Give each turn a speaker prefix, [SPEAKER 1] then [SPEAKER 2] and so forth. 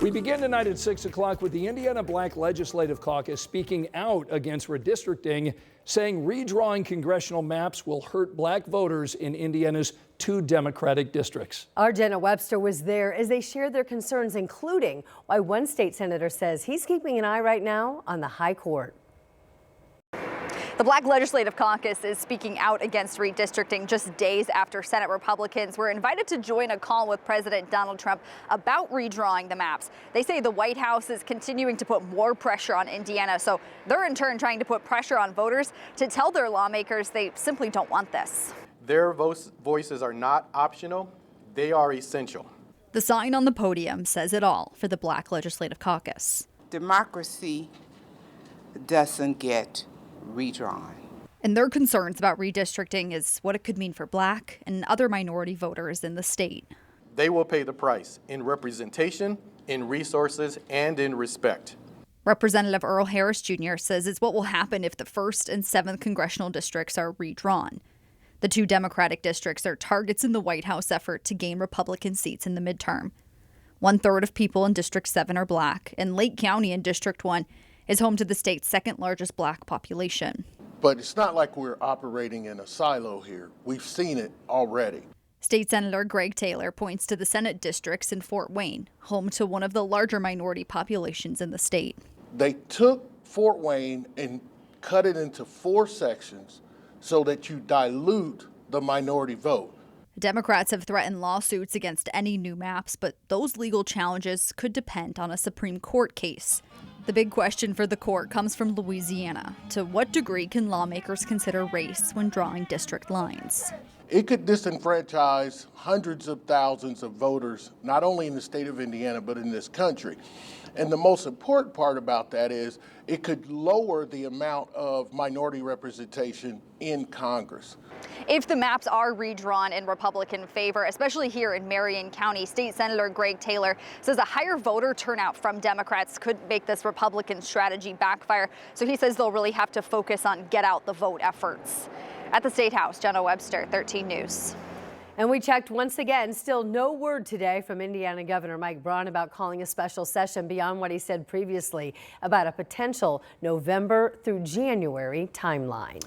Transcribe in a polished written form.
[SPEAKER 1] We begin tonight at 6 o'clock with the Indiana Black Legislative Caucus speaking out against redistricting, saying redrawing congressional maps will hurt black voters in Indiana's 2 Democratic districts.
[SPEAKER 2] Our Jenna Webster was there as they shared their concerns, including why one state senator says he's keeping an eye right now on the high court.
[SPEAKER 3] The Black Legislative Caucus is speaking out against redistricting just days after Senate Republicans were invited to join a call with President Donald Trump about redrawing the maps. They say the White House is continuing to put more pressure on Indiana, so they're in turn trying to put pressure on voters to tell their lawmakers they simply don't want this.
[SPEAKER 4] Their voices are not optional, they are essential.
[SPEAKER 3] The sign on the podium says it all for the Black Legislative Caucus.
[SPEAKER 5] Democracy doesn't get redrawn.
[SPEAKER 3] And their concerns about redistricting is what it could mean for black and other minority voters in the state.
[SPEAKER 4] They will pay the price in representation, in resources, and in respect.
[SPEAKER 3] Representative Earl Harris Jr. says it's what will happen if the 1st and 7th congressional districts are redrawn. The 2 Democratic districts are targets in the White House effort to gain Republican seats in the midterm. 1/3 of people in District 7 are black, and Lake County in District 1 is home to the state's 2nd largest black population.
[SPEAKER 6] But it's not like we're operating in a silo here. We've seen it already.
[SPEAKER 3] State Senator Greg Taylor points to the Senate districts in Fort Wayne, home to one of the larger minority populations in the state.
[SPEAKER 6] They took Fort Wayne and cut it into 4 sections so that you dilute the minority vote.
[SPEAKER 3] Democrats have threatened lawsuits against any new maps, but those legal challenges could depend on a Supreme Court case. The big question for the court comes from Louisiana. To what degree can lawmakers consider race when drawing district lines?
[SPEAKER 6] It could disenfranchise hundreds of thousands of voters, not only in the state of Indiana, but in this country. And the most important part about that is it could lower the amount of minority representation in Congress.
[SPEAKER 3] If the maps are redrawn in Republican favor, especially here in Marion County, State Senator Greg Taylor says a higher voter turnout from Democrats could make this Republican strategy backfire. So he says they'll really have to focus on get out the vote efforts. At the State House, Jenna Webster, 13 News.
[SPEAKER 2] And we checked once again, still no word today from Indiana Governor Mike Braun about calling a special session beyond what he said previously about a potential November through January timeline.